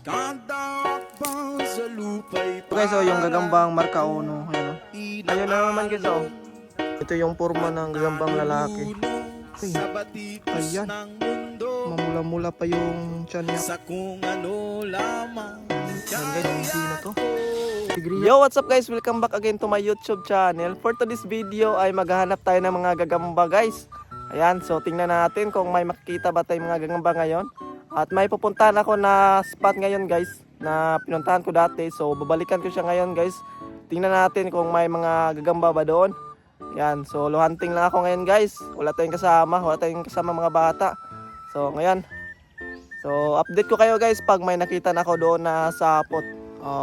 Okay, so yung gagambang marka uno, ayan o. Ayun na naman guys o. Ito yung forma ng gagambang lalaki. Ay, ayan. Mamula-mula pa yung tiyan niya. Ayan guys, hindi na to. Yo, what's up guys? Welcome back again to my YouTube channel. For today's video ay maghahanap tayo ng mga gagamba guys. Ayan, so tingnan natin kung may makikita ba tayong mga gagamba ngayon. At may pupuntahan ako na spot ngayon guys, na pinuntahan ko dati. So babalikan ko siya ngayon guys. Tingnan natin kung may mga gagamba ba doon. Ayan, so low hunting lang ako ngayon guys. Wala tayong kasama mga bata. So ngayon, so update ko kayo guys pag may nakita na ako doon na sapot.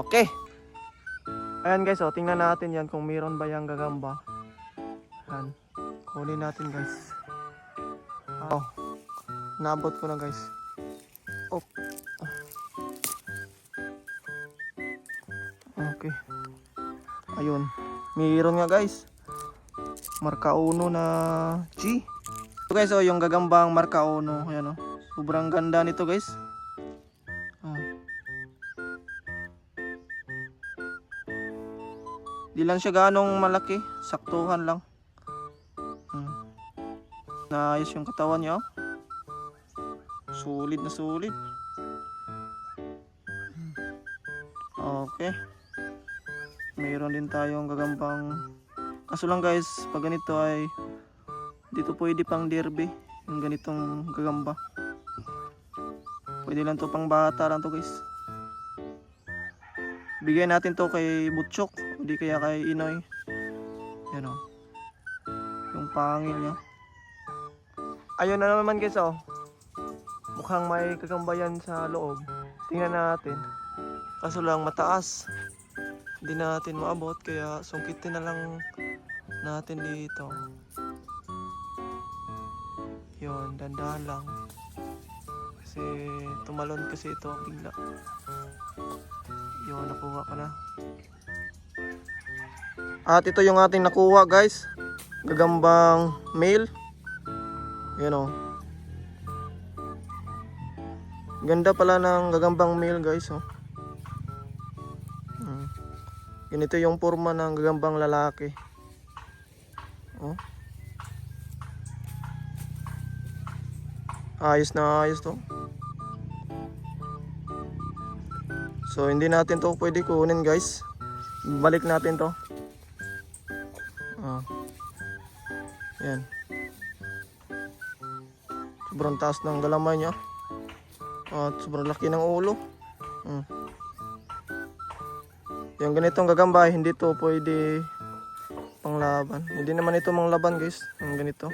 Okay. Ayan guys, oh, tingnan natin yan kung mayroon ba yung gagamba. Ayan, kunin natin guys. Oh, naabot ko na guys. Oh. Okay. Ayun, mayroon nga guys. Marka uno na G. So guys, oh, yung gagambang marka uno. Ayan oh, sobrang ganda nito guys. Di lang siya ganong malaki, saktuhan lang. Naayos yung katawan niya. Sulit na sulit. Okay. Mayroon din tayong gagambang. Kaso lang guys, pag ganito ay dito pwede pang derby. Yung ganitong gagamba. Pwede lang to pang bata lang to guys. Bigyan natin to kay Butchok, hindi kaya kay Inoy. Yan o, yung pangil niya. Ayun na naman guys oh. Mukhang may kagambayan sa loob. Tingnan natin. Kaso lang mataas, hindi natin maabot, kaya sungkitin na lang natin dito. Yun, dandahan lang. Kasi tumalon kasi ito bigla. Yun, nakuha ko na. At ito yung ating nakuha guys. Gagambang male. Yan o. Ganda pala ng gagambang male guys oh. Ganito yung forma ng gagambang lalaki. Oh. Ayos na ayos to. So hindi natin to pwede kunin guys. Balik natin to. Yan. Sobrang taas ng galamay niya. At sobrang laki ng ulo. Yung ganitong gagamba hindi to pwede panglaban. Hindi naman ito manglaban guys. Yung ganito.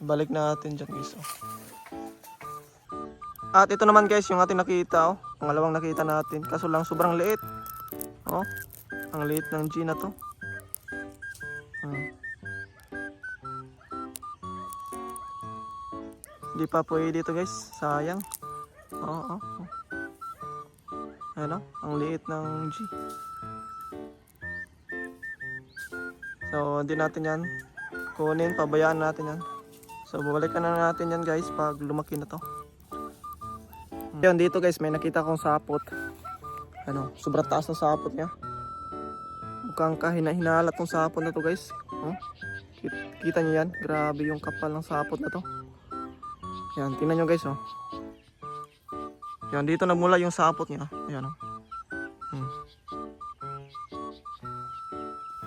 Balik natin dyan guys. At ito naman guys yung ating nakita oh. Pangalawang nakita natin. Kaso lang sobrang liit. Oh, ang liit ng G na to. Hindi pa pwede ito guys. Sayang. Ano? Ang liit ng G. So hindi natin yan kunin. Pabayaan natin yan. So babalikan na natin yan guys pag lumaki na to. Yan dito guys, may nakita kong sapot. Ano, sobrang taas ng sapot niya. Mukhang kahina-hinala tong sapot na to guys. Kita niyo yan, grabe yung kapal ng sapot na to. Yan, tingnan nyo guys oh. Yan, dito nagmula yung sapot niya. Ayan oh.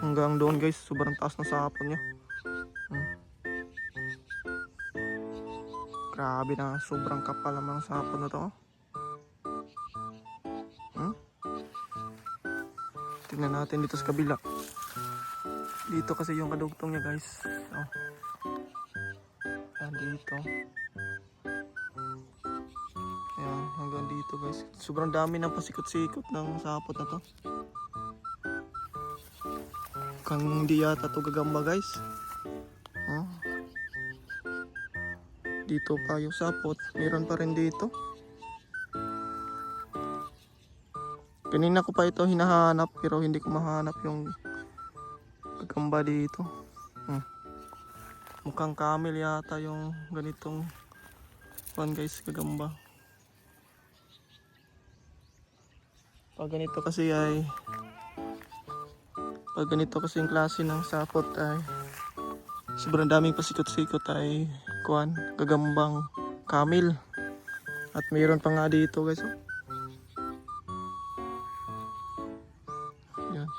Hanggang doon guys, sobrang taas ng sapot niya. Grabe na, sobrang kapal ng mga sapot na to oh. Tingnan natin dito sa kabila. Dito kasi yung kadugtong niya guys. Oh. Ayan dito. Ayan, hanggang dito guys. Sobrang dami ng pasikot-sikot ng sapot na to. Mukhang hindi yata to gagamba guys. Oh. Dito pa yung sapot. Meron pa rin dito. Kanina ko pa ito hinahanap pero hindi ko mahanap yung gagamba dito. Mukhang camel yata yung ganitong Kuan guys, gagamba. Pag ganito kasi yung klase ng sapot ay sobrang daming pasikot-sikot ay kuan, gagambang camel. At mayroon pa nga dito guys. Oh. Yan.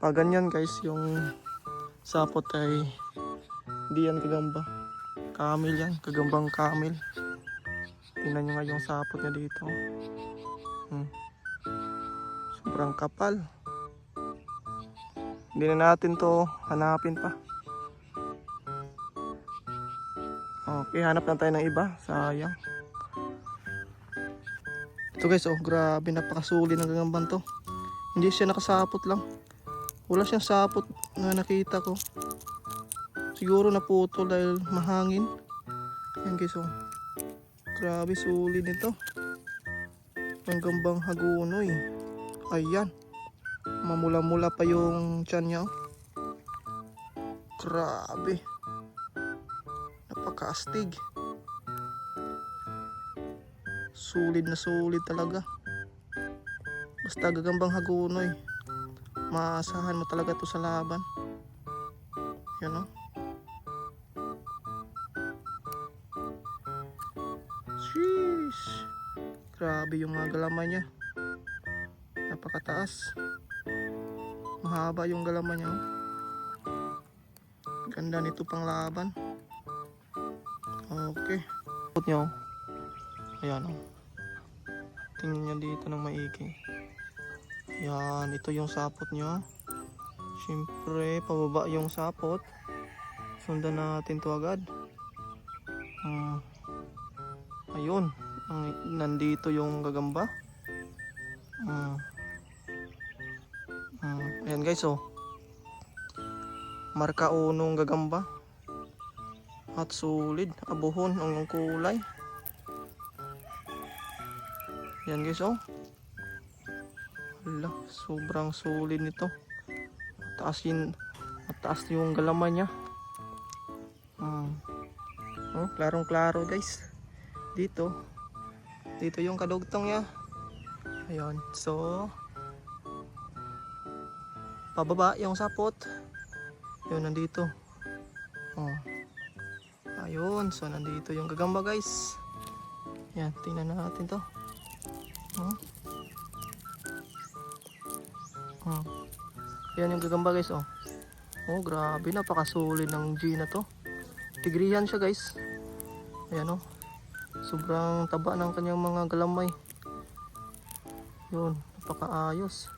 Pag ganyan guys, yung sapot ay hindi yan gagamba. Camel yan, gagambang camel. Tingnan nyo nga yung sapot niya dito. Sobrang kapal. Hindi na natin to hanapin pa. Okay, hanap na tayo ng iba. Sayang. Ito guys, oh, grabe, napakasuli ng gagambang to. Hindi siya nakasapot lang. Wala siyang sapot na nakita ko. Siguro naputol dahil mahangin. Yan guys, oh. Grabe, sulit nito. Gagambang hagunoy. Ayan. Mamula-mula pa yung tiyan niya. Grabe. Napakaastig. Sulit na sulit talaga. Basta gagambang hagunoy, maasahan mo talaga to sa laban. Yan, oh. Sheesh. Grabe yung mga galaman niya. Napakataas. Mahaba yung galaman niya. Ganda nito pang laban. Okay. Put nyo. Ayan, oh. Tingnan nyo dito ng maigi. Ayan, ito yung sapot nyo. Siyempre, pababa yung sapot. Sundan natin to agad. Ayun. Nandito yung gagamba. Ayan guys, oh. Marka unong gagamba. At solid. Abuhon ang kulay. Ayan guys, oh. Hala, sobrang solid nito. Mataas yung galaman niya. Oh, klarong klaro guys. Dito yung kadugtong niya. Ayun, so pababa yung sapot. Yun, nandito. Oh. Ayun, so nandito yung gagamba guys. Yan, tingnan natin to. Yan yung gagamba guys, oh. Oh, grabe, napakasulit ng G na to. Tigrihan siya guys. Ayan, oh. Sobrang taba ng kanyang mga galamay. Yun, napakaayos.